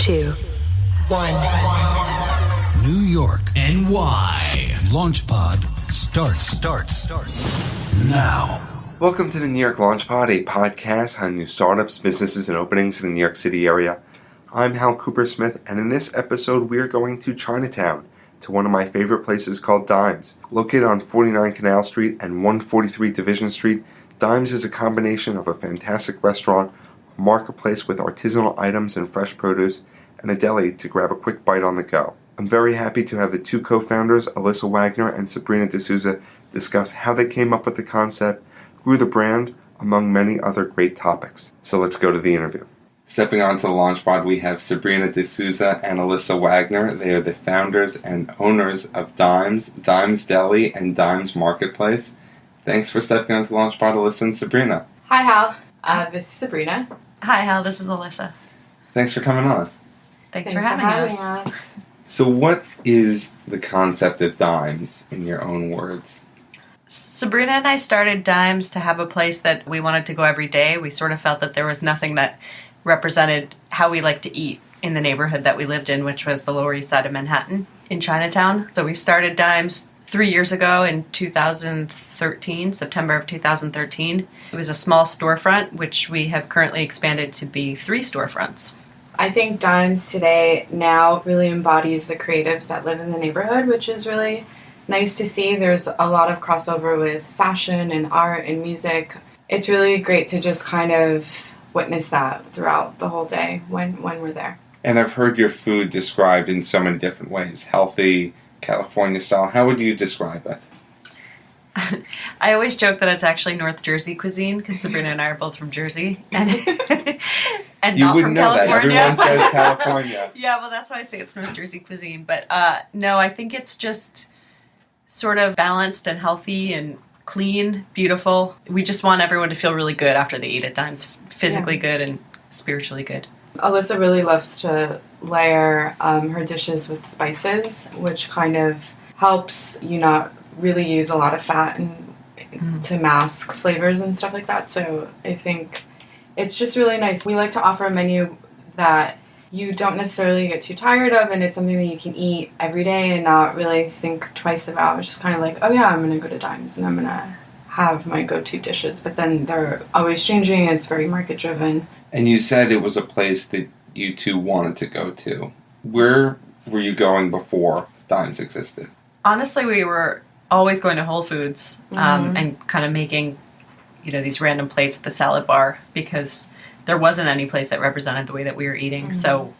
2, 1. New York, NY. Launch Pod starts now. Welcome to the New York Launch Pod, a podcast on new startups, businesses, and openings in the New York City area. I'm Hal Cooper-Smith, and in this episode, we are going to Chinatown, to one of my favorite places called Dimes. Located on 49 Canal Street and 143 Division Street, Dimes is a combination of a fantastic restaurant, a marketplace with artisanal items and fresh produce, and a deli to grab a quick bite on the go. I'm very happy to have the two co-founders, Alissa Wagner and Sabrina De Sousa, discuss how they came up with the concept, grew the brand, among many other great topics. So let's go to the interview. Stepping onto the launch pod, we have Sabrina De Sousa and Alissa Wagner. They are the founders and owners of Dimes, Dimes Deli, and Dimes Marketplace. Thanks for stepping onto the launch pod, Alissa and Sabrina. Hi, Hal. This is Sabrina. Hi, Hal. This is Alissa. Thanks for coming on. Thanks for having us. So what is the concept of Dimes, in your own words? Sabrina and I started Dimes to have a place that we wanted to go every day. We sort of felt that there was nothing that represented how we like to eat in the neighborhood that we lived in, which was the Lower East Side of Manhattan in Chinatown. So we started Dimes 3 years ago in 2013, September of 2013. It was a small storefront, which we have currently expanded to be 3 storefronts. I think Dimes today now really embodies the creatives that live in the neighborhood, which is really nice to see. There's a lot of crossover with fashion and art and music. It's really great to just kind of witness that throughout the whole day when we're there. And I've heard your food described in so many different ways. Healthy, California style. How would you describe it? I always joke that it's actually North Jersey cuisine, because Sabrina and I are both from Jersey. And and you not wouldn't from know California. That. Everyone says California. Yeah, well, that's why I say it's North Jersey cuisine. But no, I think it's just sort of balanced and healthy and clean, beautiful. We just want everyone to feel really good after they eat at Dimes. Physically good and spiritually good. Alyssa really loves to layer her dishes with spices, which kind of helps you not really use a lot of fat and to mask flavors and stuff like that. So I think it's just really nice. We like to offer a menu that you don't necessarily get too tired of, and it's something that you can eat every day and not really think twice about. It's just kind of like, oh yeah, I'm going to go to Dimes and I'm going to have my go-to dishes. But then they're always changing. It's very market-driven. And you said it was a place that you two wanted to go to. Where were you going before Dimes existed? Honestly, we were always going to Whole Foods and kind of making, these random plates at the salad bar, because there wasn't any place that represented the way that we were eating. So,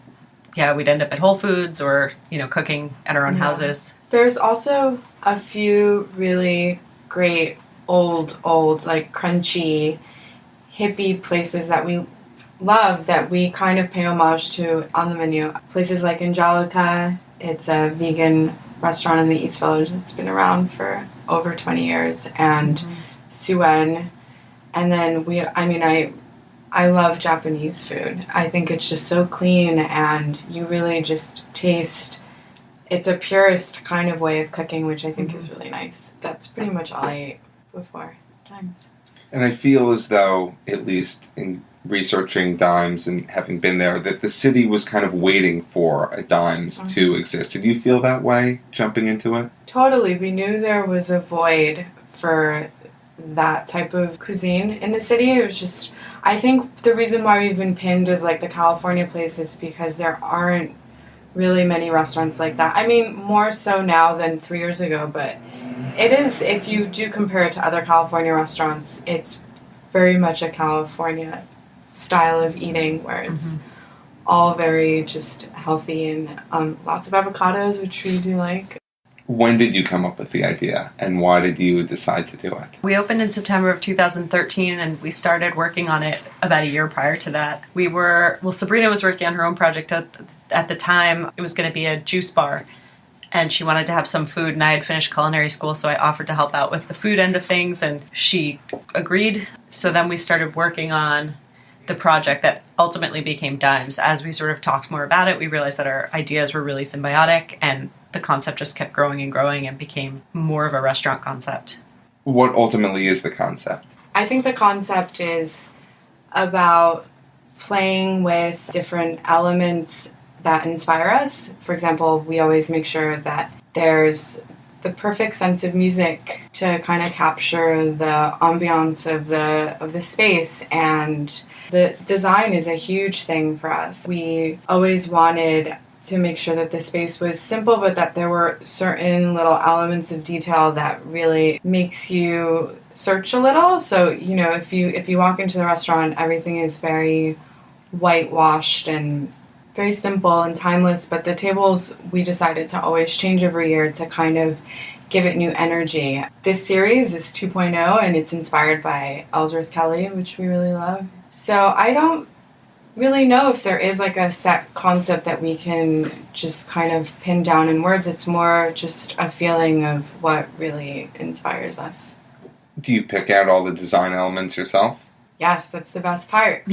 yeah, we'd end up at Whole Foods or, cooking at our own houses. There's also a few really great old, like crunchy, hippie places that we love that we kind of pay homage to on the menu. Places like Angelica. It's a vegan restaurant in the East Village that's been around for over 20 years. And Suen. And then I love Japanese food. I think it's just so clean and you really just taste. It's a purist kind of way of cooking, which I think is really nice. That's pretty much all I ate before Dimes. And I feel as though, at least in researching Dimes and having been there, that the city was kind of waiting for a Dimes to exist. Did you feel that way jumping into it? Totally. We knew there was a void for that type of cuisine in the city. It was just, I think the reason why we've been pinned as like the California place is because there aren't really many restaurants like that. I mean, more so now than 3 years ago, but it is, if you do compare it to other California restaurants, it's very much a California style of eating where it's all very just healthy and lots of avocados, which we do like. When did you come up with the idea, and why did you decide to do it? We opened in September of 2013, and we started working on it about a year prior to that. Sabrina was working on her own project at the time. It was going to be a juice bar, and she wanted to have some food, and I had finished culinary school, so I offered to help out with the food end of things, and she agreed. So then we started working on the project that ultimately became Dimes. As we sort of talked more about it, we realized that our ideas were really symbiotic, and the concept just kept growing and became more of a restaurant concept. What ultimately is the concept? I think the concept is about playing with different elements that inspire us. For example, we always make sure that there's the perfect sense of music to kind of capture the ambiance of the space, and the design is a huge thing for us. We always wanted to make sure that the space was simple, but that there were certain little elements of detail that really makes you search a little. So, you know, if you walk into the restaurant, everything is very whitewashed and very simple and timeless, but the tables we decided to always change every year to kind of give it new energy. This series is 2.0 and it's inspired by Ellsworth Kelly, which we really love. So I don't really know if there is like a set concept that we can just kind of pin down in words. It's more just a feeling of what really inspires us. Do you pick out all the design elements yourself? Yes, that's the best part.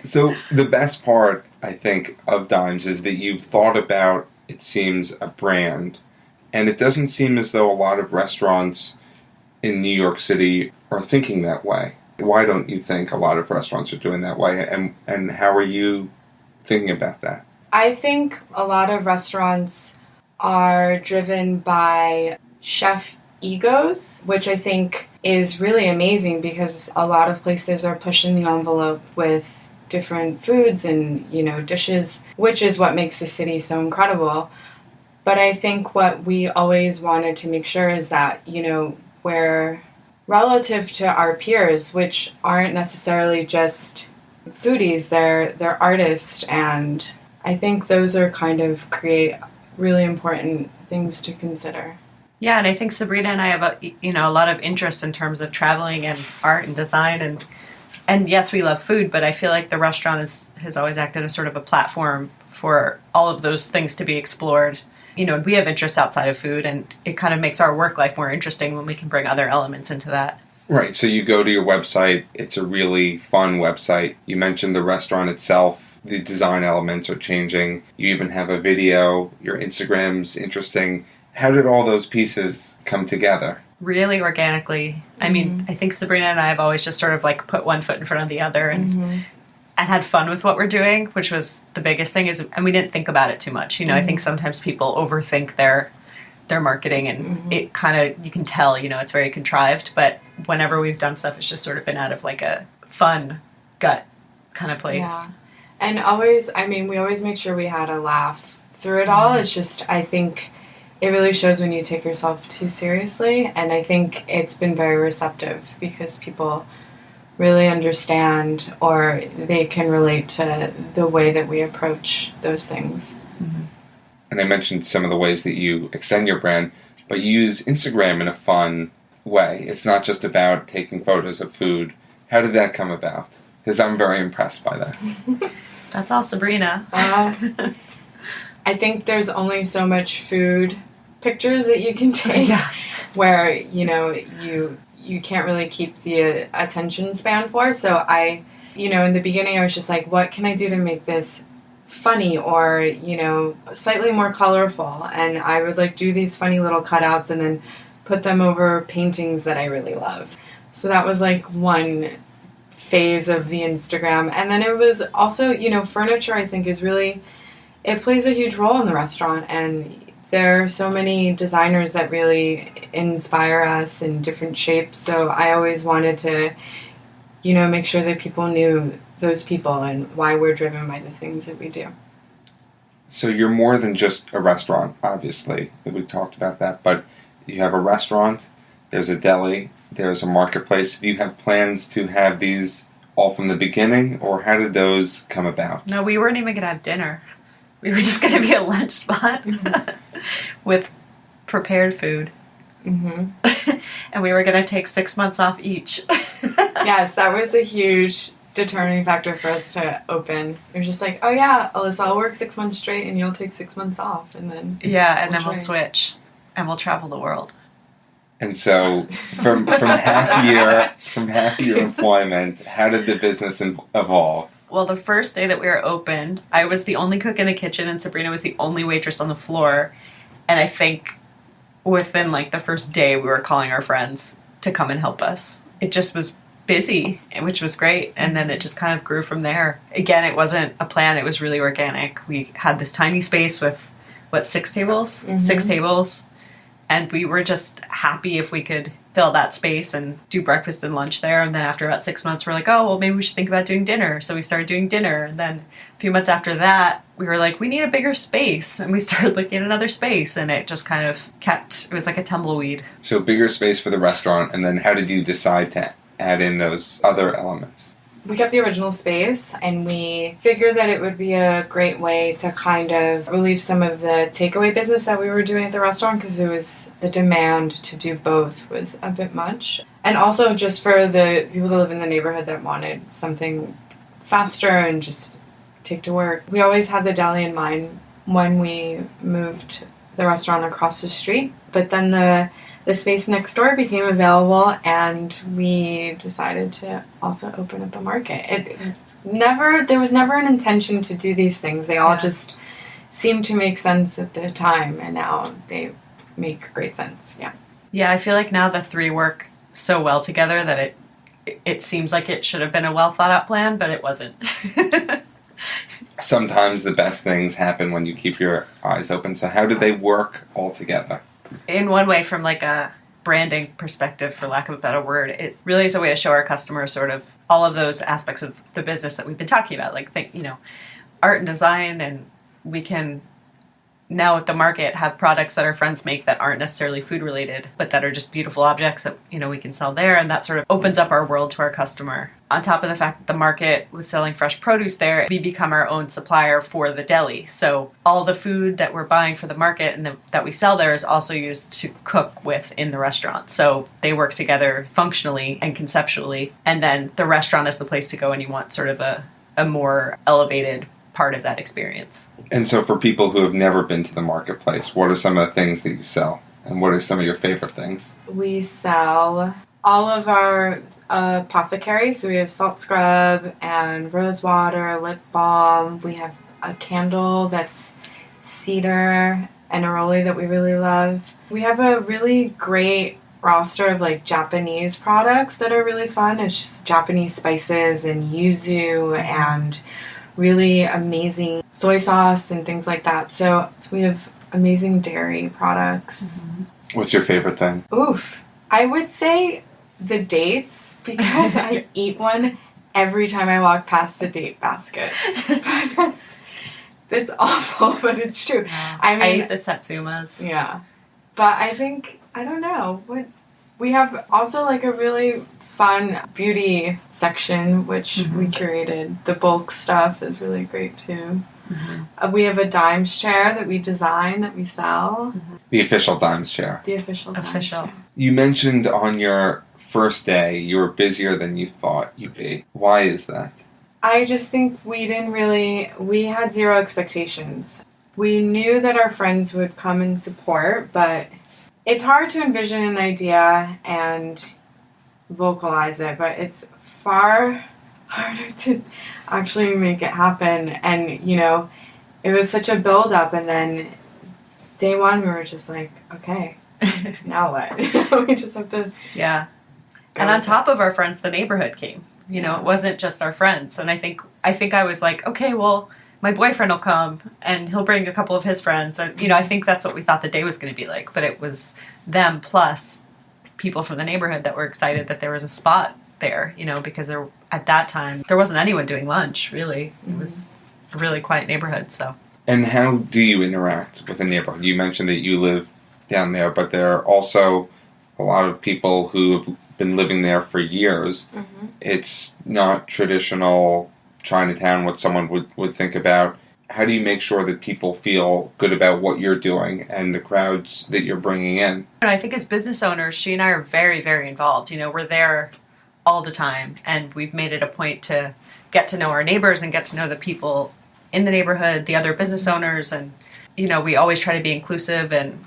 So the best part, I think, of Dimes is that you've thought about, it seems, a brand. And it doesn't seem as though a lot of restaurants in New York City are thinking that way. Why don't you think a lot of restaurants are doing that way? And how are you thinking about that? I think a lot of restaurants are driven by chef egos, which I think is really amazing because a lot of places are pushing the envelope with different foods and, you know, dishes, which is what makes the city so incredible. But I think what we always wanted to make sure is that, you know, we're relative to our peers, which aren't necessarily just foodies, they're artists, and I think those are kind of create really important things to consider. Yeah, and I think Sabrina and I have a lot of interest in terms of traveling and art and design, and yes, we love food, but I feel like the restaurant has always acted as sort of a platform for all of those things to be explored. You know, we have interests outside of food, and it kind of makes our work life more interesting when we can bring other elements into that. Right, so you go to your website, it's a really fun website. You mentioned the restaurant itself, the design elements are changing. You even have a video, your Instagram's interesting. How did all those pieces come together? Really organically. I mean, I think Sabrina and I have always just sort of like put one foot in front of the other and had fun with what we're doing, which was the biggest thing, and we didn't think about it too much. You know, I think sometimes people overthink their marketing, and it kind of, you can tell, you know, it's very contrived, but whenever we've done stuff, it's just sort of been out of like a fun gut kind of place. Yeah. And always, I mean, we always make sure we had a laugh through it all. It's just, I think it really shows when you take yourself too seriously, and I think it's been very receptive because people really understand, or they can relate to the way that we approach those things. And I mentioned some of the ways that you extend your brand, but you use Instagram in a fun way. It's not just about taking photos of food. How did that come about? Because I'm very impressed by that. That's all Sabrina. I think there's only so much food pictures that you can take where, you know, you can't really keep the attention span for. So I, you know, in the beginning I was just like, what can I do to make this funny or, you know, slightly more colorful? And I would like do these funny little cutouts and then put them over paintings that I really love. So that was like one phase of the Instagram. And then it was also, you know, furniture I think is really, it plays a huge role in the restaurant, and there are so many designers that really inspire us in different shapes. So I always wanted to, you know, make sure that people knew those people and why we're driven by the things that we do. So you're more than just a restaurant, obviously. We talked about that, but you have a restaurant, there's a deli, there's a marketplace. Do you have plans to have these all from the beginning, or how did those come about? No, we weren't even going to have dinner. We were just going to be a lunch spot with prepared food. And we were going to take 6 months off each. Yes, that was a huge determining factor for us to open. We were just like, oh yeah, Alissa, I'll work 6 months straight and you'll take 6 months off. And then we'll switch and we'll travel the world. And so from half year employment, how did the business evolve? Well, the first day that we were open, I was the only cook in the kitchen and Sabrina was the only waitress on the floor. And I think within like the first day we were calling our friends to come and help us. It just was busy, which was great. And then it just kind of grew from there. Again, it wasn't a plan. It was really organic. We had this tiny space with, 6 tables? Mm-hmm. 6 tables. And we were just happy if we could fill that space and do breakfast and lunch there. And then after about 6 months, we're like, oh, well, maybe we should think about doing dinner. So we started doing dinner. And then a few months after that, we were like, we need a bigger space. And we started looking at another space. And it just kind of it was like a tumbleweed. So bigger space for the restaurant, and then how did you decide to add in those other elements? We kept the original space, and we figured that it would be a great way to kind of relieve some of the takeaway business that we were doing at the restaurant, because it was the demand to do both was a bit much. And also just for the people that live in the neighborhood that wanted something faster and just take to work. We always had the deli in mind when we moved the restaurant across the street, but then the space next door became available, and we decided to also open up a market. There was never an intention to do these things. They all just seemed to make sense at the time, and now they make great sense. Yeah. Yeah, I feel like now the 3 work so well together that it seems like it should have been a well thought out plan, but it wasn't. Sometimes the best things happen when you keep your eyes open. So how do they work all together? In one way, from like a branding perspective, for lack of a better word, it really is a way to show our customers sort of all of those aspects of the business that we've been talking about, like art and design, and we can now at the market have products that our friends make that aren't necessarily food related, but that are just beautiful objects that we can sell there, and that sort of opens up our world to our customer. On top of the fact that the market was selling fresh produce there, we become our own supplier for the deli. So all the food that we're buying for the market and that we sell there is also used to cook with in the restaurant. So they work together functionally and conceptually. And then the restaurant is the place to go, and you want sort of a more elevated part of that experience. And so for people who have never been to the marketplace, what are some of the things that you sell? And what are some of your favorite things? We sell all of our apothecaries. So we have salt scrub and rose water, lip balm. We have a candle that's cedar and neroli that we really love. We have a really great roster of like Japanese products that are really fun. It's just Japanese spices and yuzu and really amazing soy sauce and things like that. So we have amazing dairy products. Mm-hmm. What's your favorite thing? Oof. I would say the dates, because I eat one every time I walk past the date basket. But that's awful, but it's true. Yeah. I eat the satsumas. Yeah. But I think, I don't know, we have also like a really fun beauty section, which we curated. The bulk stuff is really great too. Mm-hmm. We have a Dimes chair that we design, that we sell. Mm-hmm. The official Dimes chair. The official Dimes chair. You mentioned on your first day you were busier than you thought you'd be. Why is that? I just think we had zero expectations. We knew that our friends would come and support, but it's hard to envision an idea and vocalize it, but it's far harder to actually make it happen. And, it was such a build-up, and then day one we were just like, okay, now what? We just have to... Yeah. And on top of our friends, the neighborhood came. It wasn't just our friends. And I think I was like, okay, well, my boyfriend will come and he'll bring a couple of his friends. And, I think that's what we thought the day was going to be like. But it was them plus people from the neighborhood that were excited that there was a spot there, because at that time, there wasn't anyone doing lunch, really. It was a really quiet neighborhood, so. And how do you interact with the neighborhood? You mentioned that you live down there, but there are also a lot of people who have been living there for years. Mm-hmm. It's not traditional Chinatown, what someone would think about. How do you make sure that people feel good about what you're doing and the crowds that you're bringing in? I think as business owners, she and I are very, very involved. We're there all the time, and we've made it a point to get to know our neighbors and get to know the people in the neighborhood, the other business owners, and we always try to be inclusive and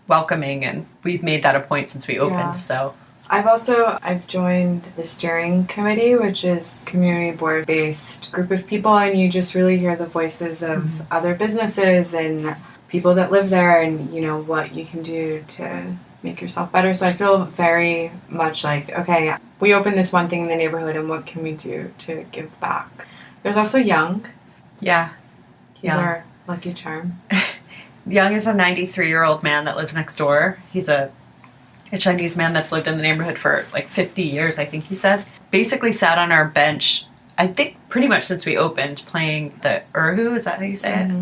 welcoming, and we've made that a point since we opened. So I've joined the steering committee, which is a community board based group of people, and you just really hear the voices of other businesses and people that live there, and what you can do to make yourself better. So I feel very much like, okay, we opened this one thing in the neighborhood, and what can we do to give back? There's also Young. Yeah. He's our lucky charm. Young is a 93-year-old man that lives next door. He's a Chinese man that's lived in the neighborhood for like 50 years, I think he said. Basically sat on our bench, I think pretty much since we opened, playing the erhu, is that how you say it?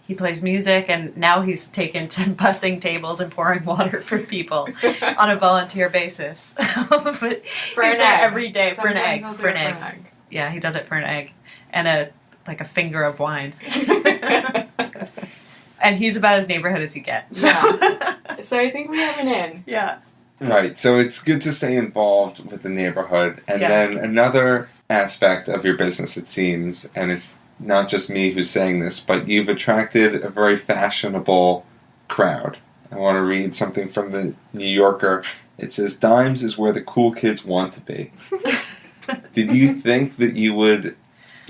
He plays music, and now he's taken to bussing tables and pouring water for people on a volunteer basis. But For he's an there egg. every day for an Sometimes egg. he'll do For an it egg. Yeah, he does it for an egg. And a finger of wine. And he's about as neighborhood as you get. So. Yeah. So I think we have an in. Yeah. Right, so it's good to stay involved with the neighborhood. And then another aspect of your business, it seems, and it's not just me who's saying this, but you've attracted a very fashionable crowd. I want to read something from the New Yorker. It says, "Dimes is where the cool kids want to be." Did you think that you would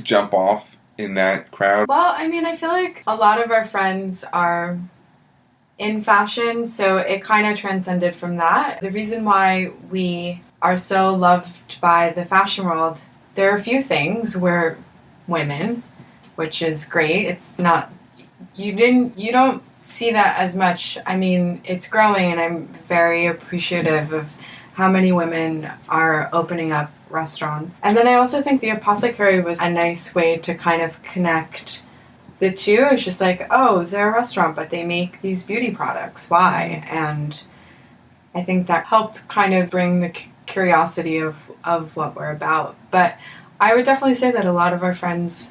jump off in that crowd? Well, I mean, I feel like a lot of our friends are in fashion, so it kind of transcended from that. The reason why we are so loved by the fashion world, there are a few things. We're women, which is great. It's not, you don't see that as much. I mean, it's growing, and I'm very appreciative of how many women are opening up restaurants. And then I also think the apothecary was a nice way to kind of connect the two. It's just like, oh, they're a restaurant, but they make these beauty products. Why? And I think that helped kind of bring the curiosity of what we're about. But I would definitely say that a lot of our friends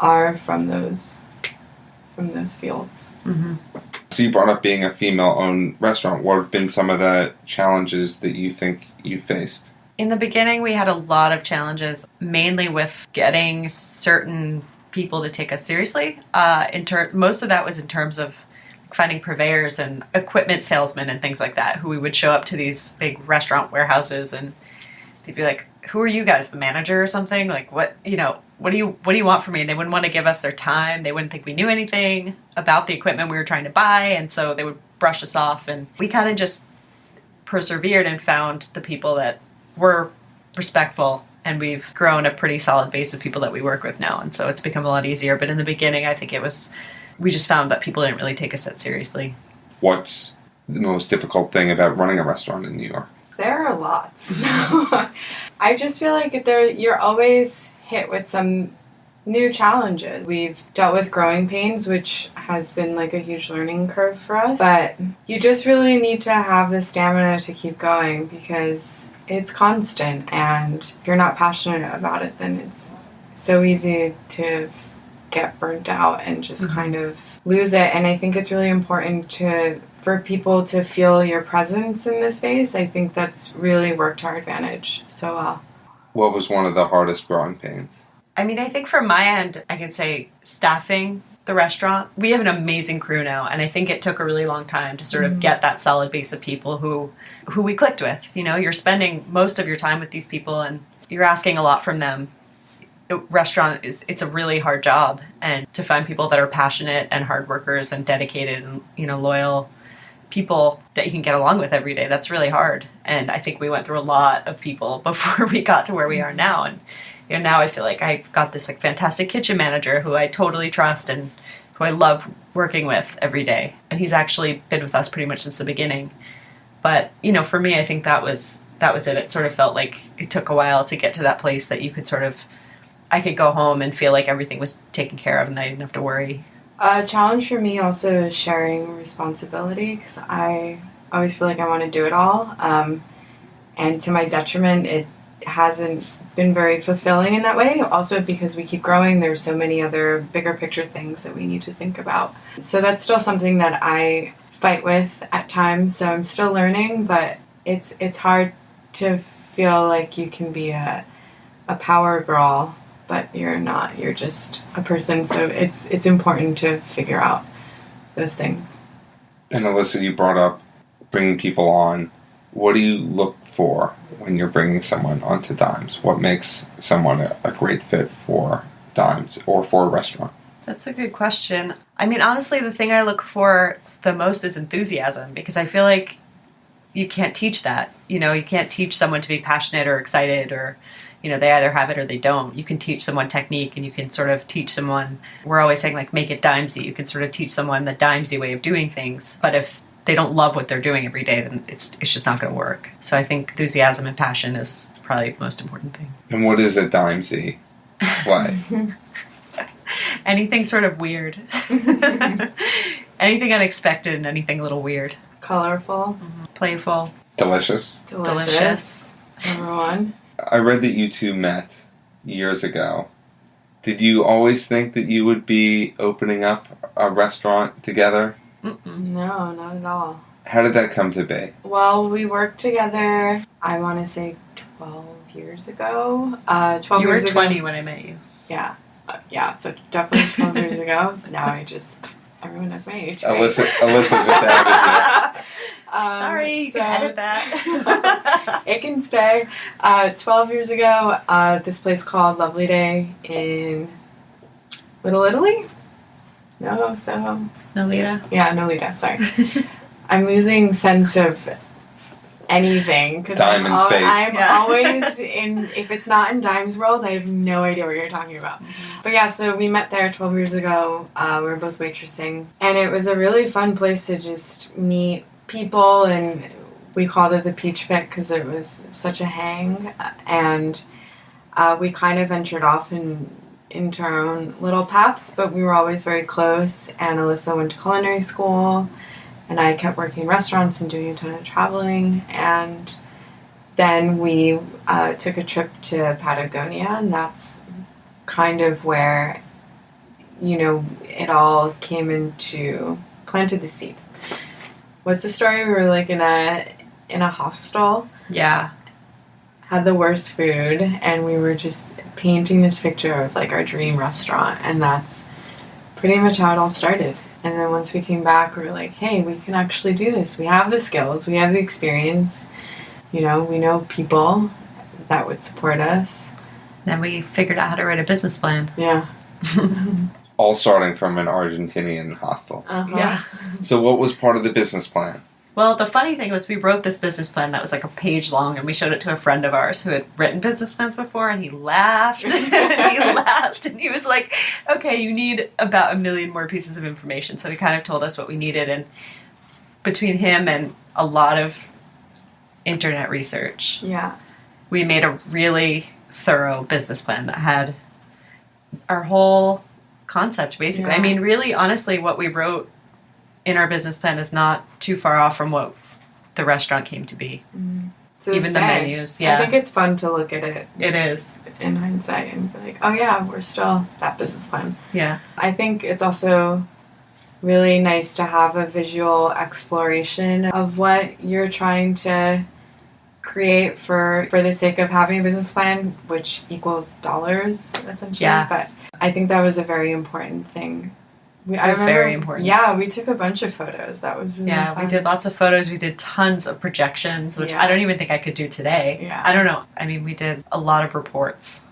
are from those fields. Mm-hmm. So you brought up being a female-owned restaurant. What have been some of the challenges that you think you faced? In the beginning, we had a lot of challenges, mainly with getting certain people to take us seriously. Most of that was in terms of finding purveyors and equipment salesmen and things like that, who we would show up to these big restaurant warehouses, and they'd be like, "Who are you guys, the manager or something? Like, what do you want from me?" And they wouldn't want to give us their time. They wouldn't think we knew anything about the equipment we were trying to buy, and so they would brush us off. And we kind of just persevered and found the people that were respectful, and we've grown a pretty solid base of people that we work with now, and so it's become a lot easier. But in the beginning, I think we just found that people didn't really take us that seriously. What's the most difficult thing about running a restaurant in New York? There are lots. I just feel like you're always hit with some new challenges. We've dealt with growing pains, which has been like a huge learning curve for us, but you just really need to have the stamina to keep going, because it's constant, and if you're not passionate about it, then it's so easy to get burnt out and just kind of lose it. And I think it's really important for people to feel your presence in this space. I think that's really worked to our advantage so well. What was one of the hardest growing pains? I mean, I think from my end, I can say staffing the restaurant. We have an amazing crew now, and I think it took a really long time to sort of get that solid base of people who we clicked with. You know, you're spending most of your time with these people, and you're asking a lot from them. It's a really hard job, and to find people that are passionate and hard workers and dedicated and, loyal people that you can get along with every day, that's really hard. And I think we went through a lot of people before we got to where we are now. And now I feel like I've got this fantastic kitchen manager who I totally trust and who I love working with every day. And he's actually been with us pretty much since the beginning. But, for me, I think that was it. It sort of felt like it took a while to get to that place that you could I could go home and feel like everything was taken care of and I didn't have to worry. A challenge for me also is sharing responsibility, because I always feel like I want to do it all. And to my detriment, it hasn't been very fulfilling in that way. Also because we keep growing, there's so many other bigger picture things that we need to think about. So that's still something that I fight with at times. So I'm still learning, but it's hard to feel like you can be a power girl, but you're not. You're just a person. So it's important to figure out those things. And Alissa, you brought up bringing people on. What do you look for when you're bringing someone onto Dimes? What makes someone a great fit for Dimes or for a restaurant? That's a good question. I mean, honestly, the thing I look for the most is enthusiasm, because I feel like, you can't teach that. You know, you can't teach someone to be passionate or excited or, you know, they either have it or they don't. You can teach someone technique and you can sort of teach someone, we're always saying like make it dimesy. You can sort of teach someone the dimesy way of doing things. But if they don't love what they're doing every day, then it's just not going to work. So I think enthusiasm and passion is probably the most important thing. And what is a dimesy? What? Anything sort of weird. Anything unexpected and anything a little weird. Colorful. Playful. Delicious. Delicious. Number one. I read that you two met years ago. Did you always think that you would be opening up a restaurant together? No, not at all. How did that come to be? Well, we worked together, I want to say 12 years ago. 12 You years were ago. 20 when I met you. Yeah. Yeah, so definitely 12 years ago. Now everyone knows my age. Right? Alissa just added you. Sorry, you can edit that. It can stay. 12 years ago, this place called Lovely Day in Little Italy? No, Soho. Nolita? Yeah, Nolita, sorry. I'm losing sense of anything. Cause Time and space. I'm always if it's not in Dime's world, I have no idea what you're talking about. But yeah, so we met there 12 years ago. We were both waitressing. And it was a really fun place to just meet people, and we called it the Peach Pit because it was such a hang. And we kind of ventured off into our own little paths, but we were always very close. And Alissa went to culinary school, and I kept working in restaurants and doing a ton of traveling. And then we took a trip to Patagonia, and that's kind of where, you know, it all came into, planted the seed. What's the story? We were like in a hostel. Yeah. Had the worst food, and we were just painting this picture of like our dream restaurant, and that's pretty much how it all started. And then once we came back, we were like, hey, we can actually do this. We have the skills, we have the experience, you know, we know people that would support us. Then we figured out how to write a business plan. Yeah. All starting from an Argentinian hostel. Uh-huh. Yeah. So what was part of the business plan? Well, the funny thing was we wrote this business plan that was like a page long, and we showed it to a friend of ours who had written business plans before, and he laughed. And he was like, okay, you need about 1 million more pieces of information. So he kind of told us what we needed, and between him and a lot of internet research, Yeah. we made a really thorough business plan that had our whole concept, basically. Yeah. I mean, really, honestly, what we wrote in our business plan is not too far off from what the restaurant came to be. To Even this the day, menus, yeah. I think it's fun to look at it It is. in hindsight and be like, oh yeah, we're still that business plan. Yeah. I think it's also really nice to have a visual exploration of what you're trying to create for the sake of having a business plan, which equals dollars, essentially. Yeah. But I think that was a very important thing. It was very important. Yeah, we took a bunch of photos. That was really Yeah, fun. we did lots of photos. We did tons of projections, which Yeah. I don't even think I could do today. Yeah. I don't know. I mean, we did a lot of reports.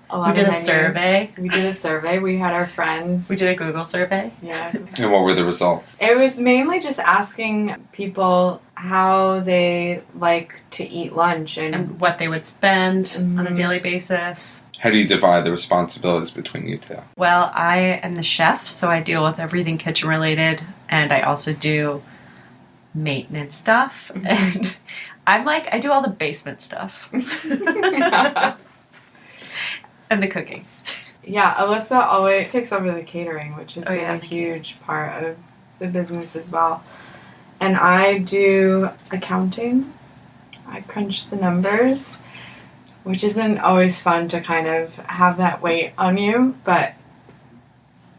A lot We of did a menus. survey. We did a survey. We had our friends. We did a Google survey. Yeah. And what were the results? It was mainly just asking people how they like to eat lunch And what they would spend on a Mhm. daily basis. How do you divide the responsibilities between you two? Well, I am the chef, so I deal with everything kitchen related, and I also do maintenance stuff. And I do all the basement stuff. And the cooking. Yeah, Alissa always takes over the catering, which has Oh, been yeah, a thank you. huge part of the business as well. And I do accounting. I crunch the numbers, which isn't always fun to kind of have that weight on you, but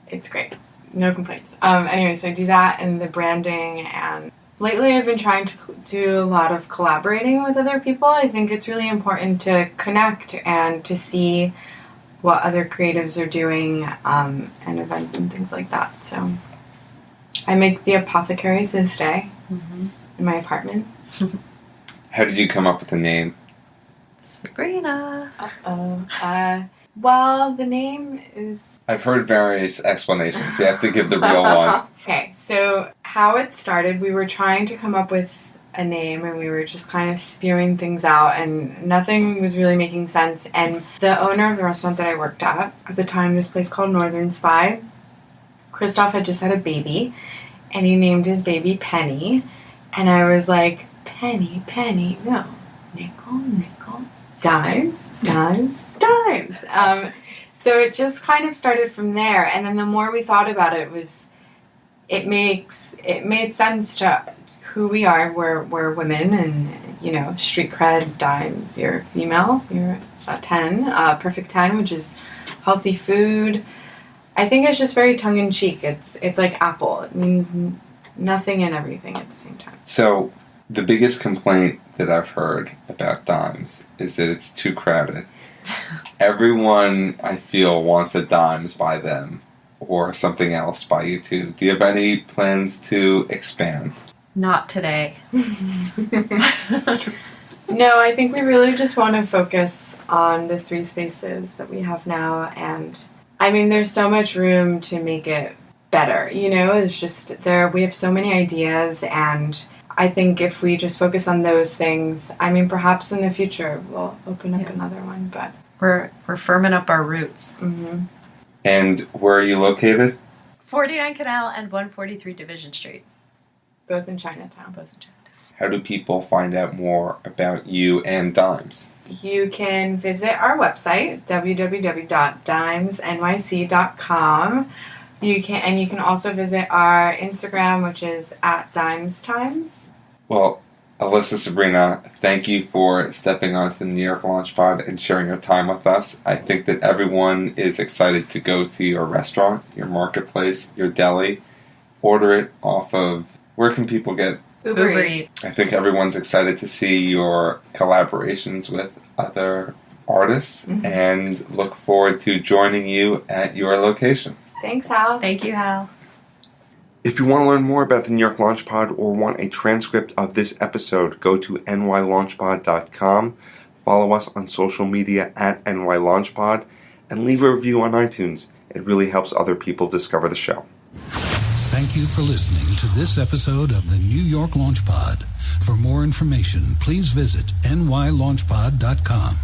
it's great. No complaints. Anyways, I do that and the branding, and lately I've been trying to do a lot of collaborating with other people. I think it's really important to connect and to see what other creatives are doing, and events and things like that. So I make the apothecary to this day in my apartment. How did you come up with the name? Sabrina. Well, the name is... I've heard various explanations. You have to give the real one. Okay, so how it started, we were trying to come up with a name, and we were just kind of spewing things out, and nothing was really making sense. And the owner of the restaurant that I worked at the time, this place called Northern Spy, Christoph had just had a baby, and he named his baby Penny. And I was like, Penny, Penny, no. Nickel, nickel, dimes, dimes, dimes. So it just kind of started from there. And then the more we thought about it, it made sense to who we are. We're women, and, street cred, dimes. You're female, you're a 10, perfect 10, which is healthy food. I think it's just very tongue-in-cheek. It's like Apple. It means nothing and everything at the same time. So the biggest complaint that I've heard about Dimes is that it's too crowded. Everyone, I feel, wants a Dimes by them or something else by you too. Do you have any plans to expand? Not today. No, I think we really just want to focus on the 3 spaces that we have now. And I mean, there's so much room to make it better. It's just we have so many ideas, and I think if we just focus on those things, I mean, perhaps in the future we'll open up another one, but we're firming up our roots. Mm-hmm. And where are you located? 49 Canal and 143 Division Street. Both in Chinatown. How do people find out more about you and Dimes? You can visit our website, www.dimesnyc.com. You can also visit our Instagram, which is @DimesTimes. Well, Alissa, Sabrina, thank you for stepping onto the New York Launch Pod and sharing your time with us. I think that everyone is excited to go to your restaurant, your marketplace, your deli, order it off of, where can people get? Uber Eats. I think everyone's excited to see your collaborations with other artists and look forward to joining you at your location. Thanks, Hal. Thank you, Hal. If you want to learn more about the New York Launch Pod or want a transcript of this episode, go to nylaunchpod.com, follow us on social media @nylaunchpod, and leave a review on iTunes. It really helps other people discover the show. Thank you for listening to this episode of the New York Launch Pod. For more information, please visit nylaunchpod.com.